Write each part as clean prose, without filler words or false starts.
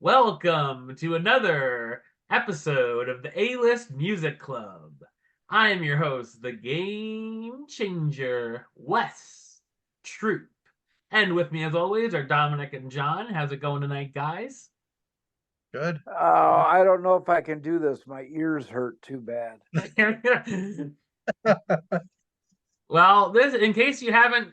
Welcome to another episode of the A-List Music Club. I am your host, the Game Changer, Wes Troop. And with me, as always, are Dominic and John. How's it going tonight, guys? Good. Oh, I don't know if I can do this. My ears hurt too bad. Well, this, in case you haven't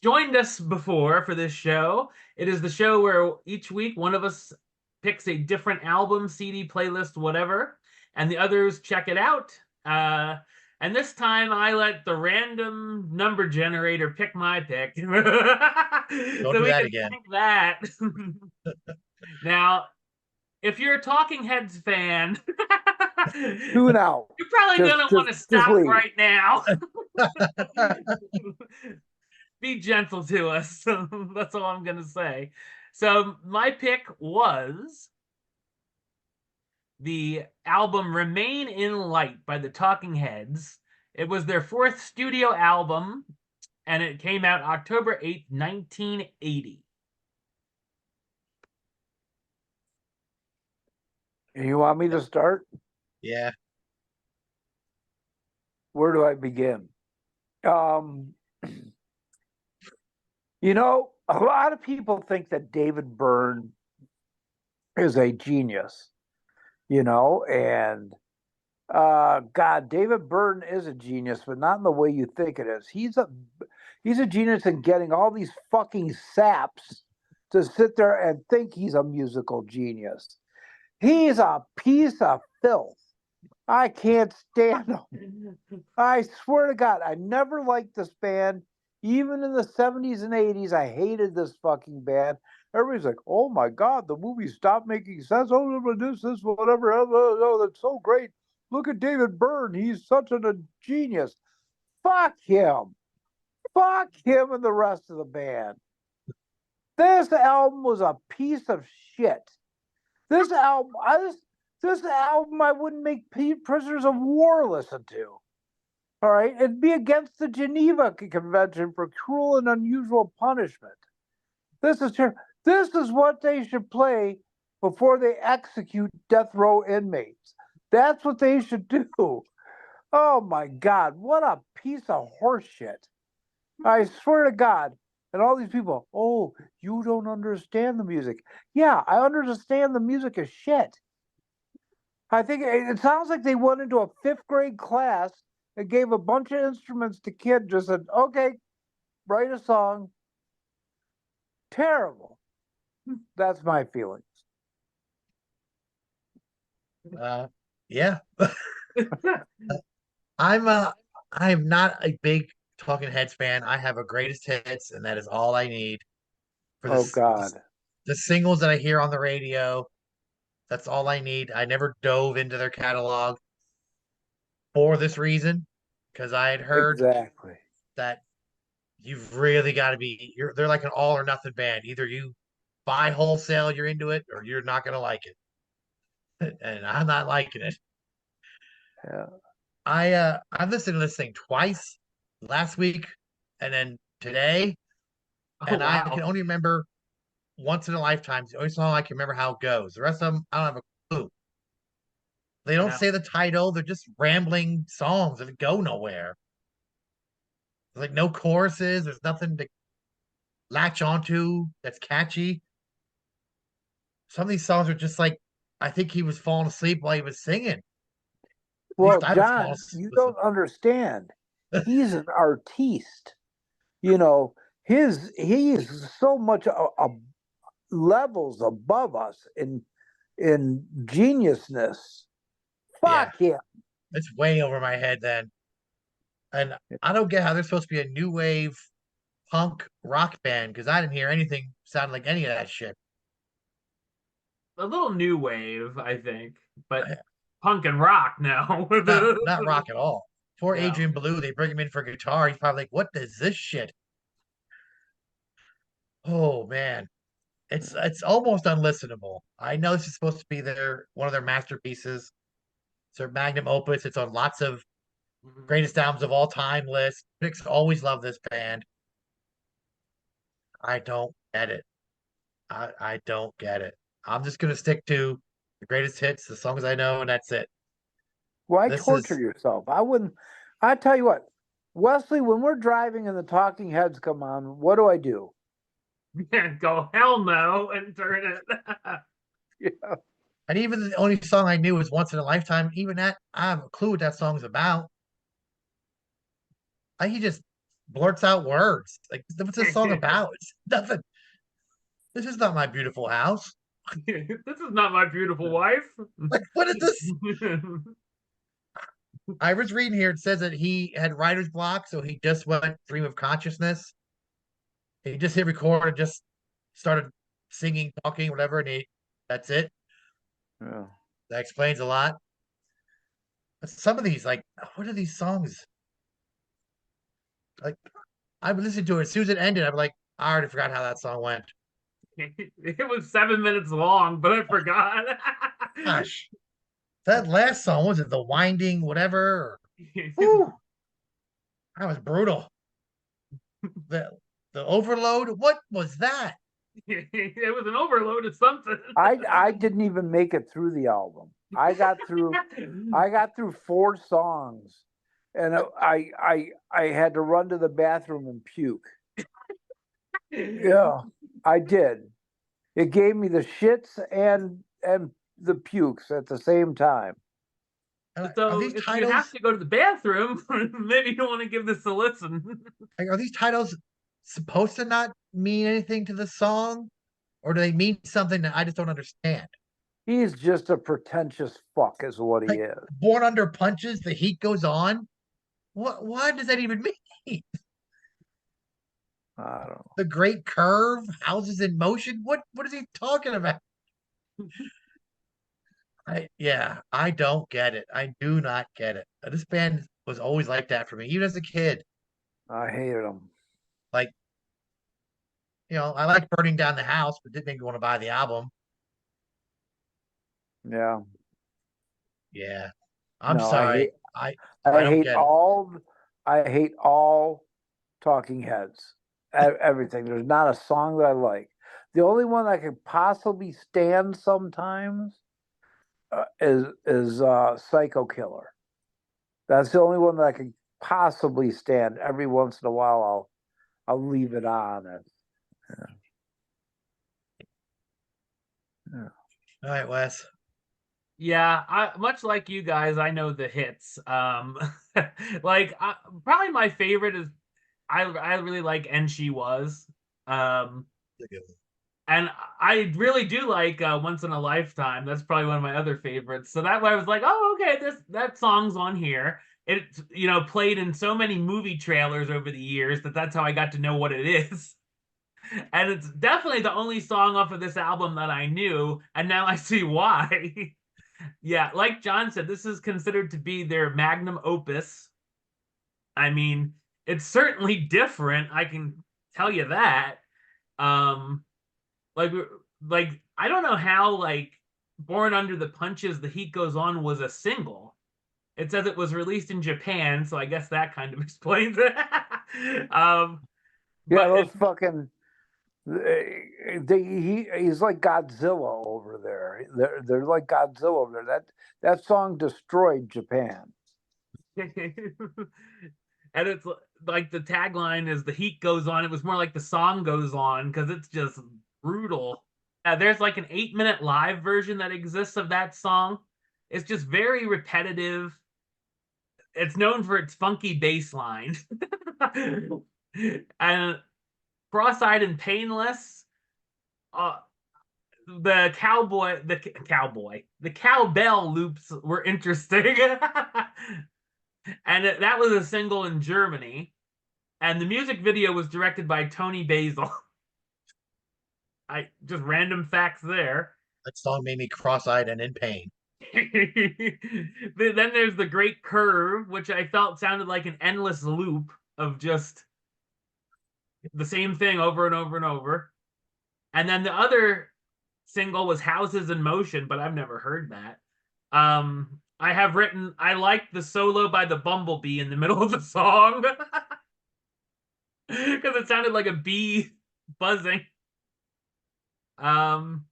joined us before for this show, it is the show where each week one of us picks a different album, CD, playlist, whatever, and the others check it out. And this time I let the random number generator pick my pick. Don't So do we that can again. thank that. Now, if you're a Talking Heads fan, Tune out. you're probably Just- gonna want to just stop leave. right now. Be gentle to us. That's all I'm gonna say. So my pick was the album Remain in Light by the Talking Heads. It was their fourth studio album, and it came out October 8th, 1980. You want me to start? Yeah. Where do I begin? A lot of people think that David Byrne is a genius, and God, David Byrne is a genius, but not in the way you think it is. He's a genius in getting all these fucking saps to sit there and think he's a musical genius. He's a piece of filth. I can't stand him. I swear to God, I never liked this band. Even in the 70s and 80s, I hated this fucking band. Everybody's like, oh my God, the movie stopped making sense. Oh, this, whatever. Oh, that's so great. Look at David Byrne. He's such a genius. Fuck him. Fuck him and the rest of the band. This album was a piece of shit. This album, I wouldn't make Prisoners of War listen to. All right, it'd be against the Geneva Convention for cruel and unusual punishment. This is what they should play before they execute death row inmates. That's what they should do. Oh my God, what a piece of horseshit. I swear to God. And all these people, oh, you don't understand the music. Yeah, I understand the music is shit. I think it sounds like they went into a fifth grade class and gave a bunch of instruments to kids, just said, okay, write a song. Terrible. That's my feelings. Yeah. I'm not a big Talking Heads fan. I have a greatest hits, and that is all I need for Oh this. God. The singles that I hear on the radio. That's all I need. I never dove into their catalog for this reason, because I had heard Exactly. that you've really got to be. They're like an all or nothing band. Either you buy wholesale, you're into it, or you're not gonna like it. And I'm not liking it. Yeah. I've listened to this thing twice last week and then today, Oh and I can wow. only remember once in a lifetime. It's the only song I can remember how it goes. The rest of them, I don't have a clue. They don't Yeah. say the title, they're just rambling songs that go nowhere. There's like no choruses, there's nothing to latch onto that's catchy. Some of these songs are just like I think he was falling asleep while he was singing. At Well, least I was falling John, asleep. you don't understand. He's an artiste. You know, he's so much a levels above us in geniusness. Yeah, Fuck him. it's way over my head then. And I don't get how they're supposed to be a new wave punk rock band because I didn't hear anything sound like any of that shit. A little new wave, I think, but Uh, punk and rock now. Not rock at all. Poor No. Adrian Belew, they bring him in for guitar. He's probably like, "What is this shit?" Oh man, it's almost unlistenable. I know this is supposed to be their one of their masterpieces. It's their magnum opus. It's on lots of Mhm. greatest albums of all time lists. Critics always love this band. I don't get it. I don't get it. I'm just gonna stick to the greatest hits, the songs I know, and that's it. Why This torture is yourself? I wouldn't. I tell you what, Wesley, when we're driving and the Talking Heads come on, what do I do? Go hell no and turn it. Yeah. and even the only song I knew was Once in a Lifetime. Even that, I have a clue what that song's about. He just blurts out words. Like, what's this song about? It's nothing. This is not my beautiful house. This is not my beautiful wife. Like, what is this? I was reading here, it says that he had writer's block, so he just went stream of consciousness. He just hit record and just started singing, talking, whatever, and that's it. Yeah. That explains a lot. But some of these, like, what are these songs? Like, I would listen to it as soon as it ended. I'm like, I already forgot how that song went. It was 7 minutes long, but I forgot. Gosh, that last song was it the winding whatever? Whew, that was brutal. The the overload. What was that? It was an overload of something. I didn't even make it through the album. I got through 4 songs, and I had to run to the bathroom and puke. Yeah, I did. It gave me the shits and the pukes at the same time. Are So these if you have titles? to go to the bathroom, maybe you don't want to give this a listen. Like, are these titles supposed to not mean anything to the song, or do they mean something that I just don't understand? He's just a pretentious fuck, is what he Like, is. born under punches, the heat goes on. What does that even mean? I don't know. The great curve, houses in motion. What is he talking about? I don't get it. I do not get it. This band was always like that for me, even as a kid. I hated him. Like, I like burning down the house, but didn't make me want to buy the album. Yeah. Yeah. I'm No, sorry. I I don't hate get it. all I hate all Talking Heads. Everything. There's not a song that I like. The only one I could possibly stand sometimes is Psycho Killer. That's the only one that I could possibly stand. Every once in a while, I'll leave it on. Yeah. All right, Wes. Yeah, much like you guys, I know the hits. Like probably my favorite is I really like "And She Was," um, and I really do like "Once in a Lifetime." That's probably one of my other favorites. So that way I was like, oh, okay, that song's on here. It played in so many movie trailers over the years that's how I got to know what it is. And it's definitely the only song off of this album that I knew, and now I see why. Yeah, like John said, this is considered to be their magnum opus. I mean, it's certainly different. I can tell you that. Um, like, I don't know how "Born Under the Punches," "The Heat Goes On" was a single. It says it was released in Japan, so I guess that kind of explains it. Yeah, But those fucking he's like Godzilla over there. They're like Godzilla over there. That song destroyed Japan. and it's like the tagline is "The heat goes on." It was more like the song goes on because it's just brutal. There's like an 8-minute live version that exists of that song. It's just very repetitive. It's known for its funky bass line. And "Cross-Eyed and Painless," uh, the cowbell loops were interesting. And that was a single in Germany. And the music video was directed by Tony Basil. I just random facts there. That song made me cross-eyed and in pain. Then there's "The Great Curve," which I felt sounded like an endless loop of just the same thing over and over and over. And then the other single was "Houses in Motion," but I've never heard that. I have written I like the solo by the bumblebee in the middle of the song because it sounded like a bee buzzing. Um,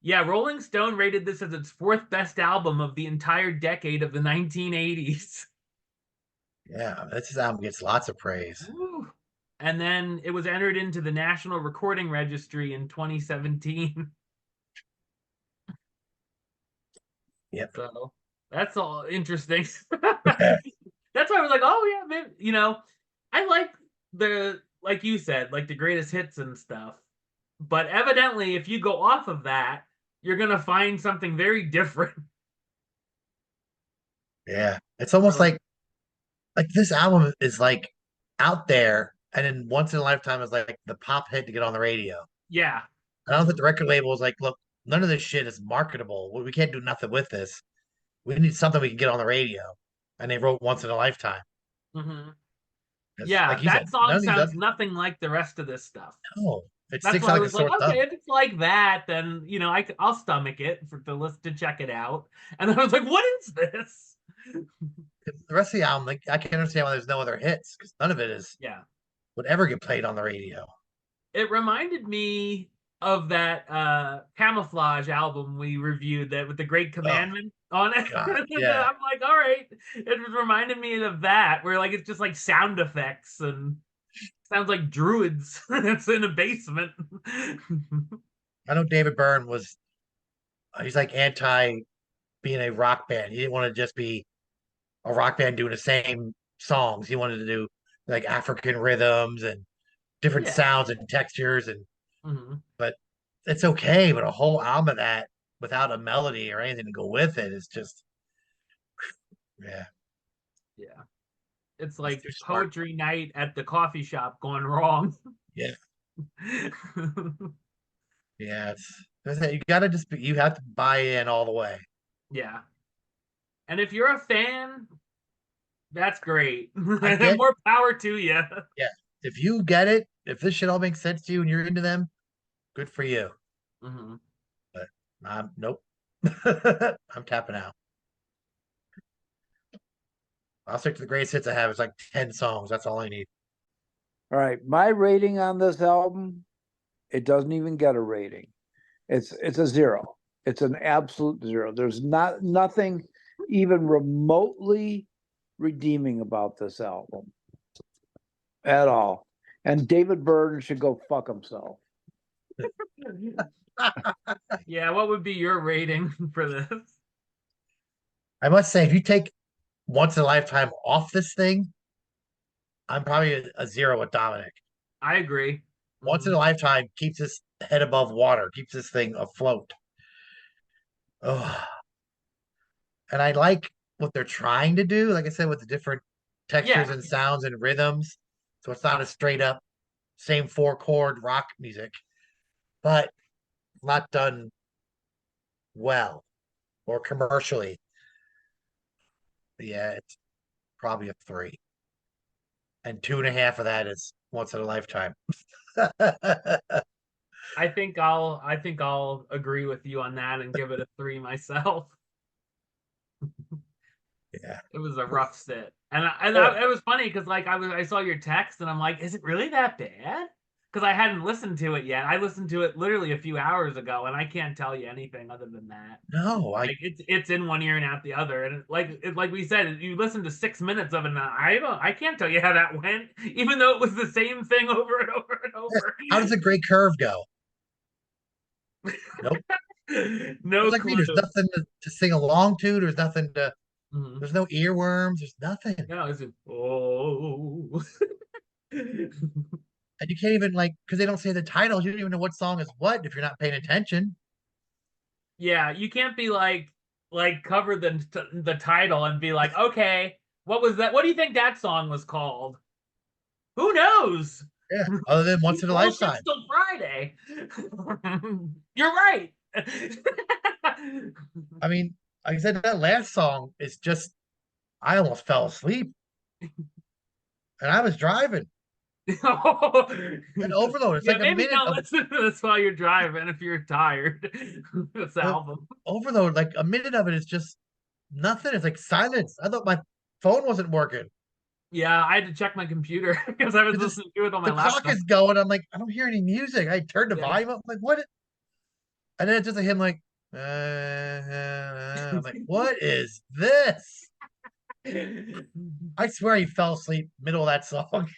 Yeah, Rolling Stone rated this as its fourth best album of the entire decade of the 1980s. Yeah, this album gets lots of praise. Woo. And then it was entered into the National Recording Registry in 2017. Yep. So that's all interesting. That's why I was like, oh yeah, maybe, I like like you said, like the greatest hits and stuff. But evidently, if you go off of that, you're gonna find something very different. Yeah. It's almost like this album is like out there and then once in a lifetime is like the pop hit to get on the radio. Yeah. I don't think the record label is like, look, none of this shit is marketable. We can't do nothing with this. We need something we can get on the radio. And they wrote once in a lifetime. Hmm. Because, Yeah, like you said, that none song of these sounds other, nothing like the rest of this stuff. no, it That's sticks why out I like a was like, sore thumb. okay, if it's like that, then I'll stomach it for the list to check it out. And then I was like, what is this? The rest of the album, like, I can't understand why there's no other hits because none of it is Yeah. would ever get played on the radio. It reminded me of that camouflage album we reviewed that with the Great Oh Commandment on it. God, I'm yeah. like, all right. It reminded me of that, where like it's just like sound effects and sounds like druids. It's in a basement. I know David Byrne was he's like anti being a rock band. He didn't want to just be a rock band doing the same songs. He wanted to do like African rhythms and different Yeah. sounds and textures and Hmm. but it's okay, but a whole album of that without a melody or anything to go with it is just yeah, Yeah. It's that's like too smart. poetry night at the coffee shop gone wrong. Yeah, yeah, you gotta just be, you have to buy in all the way. Yeah. And if you're a fan, that's great. I get More power to you. yeah. If you get it, if this shit all makes sense to you and you're into them, good for you. Hmm. But nope. I'm tapping out. I'll stick to the greatest hits I have. It's like 10 songs. That's all I need. All right, my rating on this album, it doesn't even get a rating. It's a zero. It's an absolute zero. There's nothing even remotely redeeming about this album at all. And David Byrne should go fuck himself. Yeah, what would be your rating for this? I must say, if you take once in a lifetime off this thing, I'm probably a zero with Dominic. I agree. Once in Hmm. a lifetime keeps his head above water, keeps this thing afloat. Oh, and I like what they're trying to do, like I said, with the different textures Yeah. and sounds and rhythms. So it's not a straight up same four chord rock music, but not done well or commercially. Yeah, it's probably a three. And two and a half of that is once in a lifetime. I think I'll agree with you on that and give it a 3 myself. Yeah. It was a rough sit. Oh, It was funny because like I saw your text and I'm like, is it really that bad? Because I hadn't listened to it yet. I listened to it literally a few hours ago, and I can't tell you anything other than that. no, I Like it's in one ear and out the other, and like we said, you listen to 6 minutes of it, and I can't tell you how that went, even though it was the same thing over and over and over. how does a great curve go? Nope. It's No like me. clue. There's nothing to sing along to. There's nothing to Mhm. there's no earworms. There's nothing. No, it's just, oh. And you can't even like because they don't say the titles, you don't even know what song is what if you're not paying attention. Yeah, you can't be like cover the title and be like, okay, what was that? What do you think that song was called? Who knows? Yeah. Other than once in a Bullshit's lifetime. still Friday. You're right. I mean, like I said, that last song is just I almost fell asleep and I was driving and overload. It's Yeah, like a maybe minute don't of listen to this while you're driving if you're tired. This well, album. overload, like a minute of it is just nothing. It's like silence. I thought my phone wasn't working. Yeah, I had to check my computer because I was It just listening to it on my the clock laptop. is going. I'm like, I don't hear any music. I turned the Yeah. volume up. I'm like, what? And then it's just him like, I'm like, what is this? I swear he fell asleep middle of that song.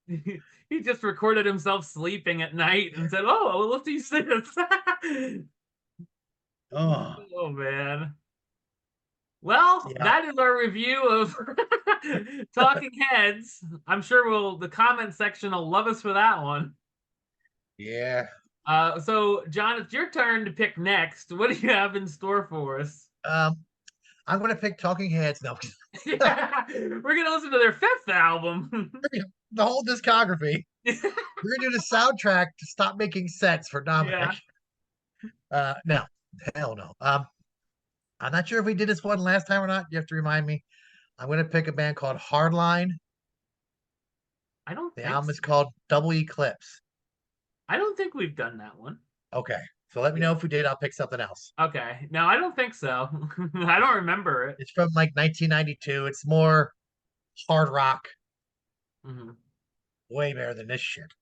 He just recorded himself sleeping at night and said, "Oh, well, let's use this." Oh, Oh man. Well, yeah, that is our review of Talking Heads. I'm sure the comment section will love us for that one. yeah. So John, it's your turn to pick next. What do you have in store for us? I'm gonna pick Talking Heads. No, Yeah, we're gonna listen to their fifth album. the whole discography. We're gonna do the soundtrack to Stop Making Sense for Yeah. Dominic. No, hell no. I'm not sure if we did this one last time or not. You have to remind me. I'm gonna pick a band called Hardline. I don't The think album so. is called Double Eclipse. I don't think we've done that one. Okay, so let me know if we did. I'll pick something else. Okay. No, I don't think so. I don't remember it. It's from like 1992. It's more hard rock, Mhm. way better than this shit.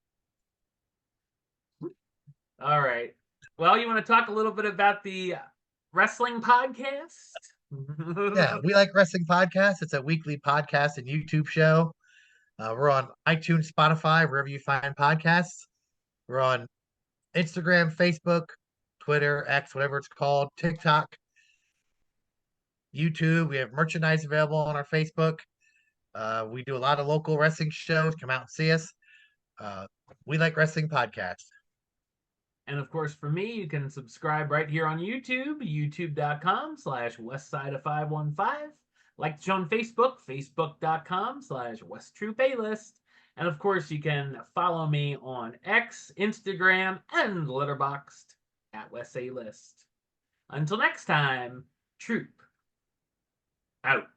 All right. Well, you want to talk a little bit about the wrestling podcast? Yeah, we like wrestling podcast. It's a weekly podcast and YouTube show. We're on iTunes, Spotify, wherever you find podcasts. We're on Instagram, Facebook, Twitter, X, whatever it's called, TikTok, YouTube. We have merchandise available on our Facebook. We do a lot of local wrestling shows. Come out and see us. Uh, we like wrestling podcast. And of course, for me, you can subscribe right here on YouTube, youtube.com/westside of 515. Like the show on Facebook, facebook.com/westtrueplaylist. And of course, you can follow me on X, Instagram, and Letterboxd at Wes A List. Until next time, Troop out.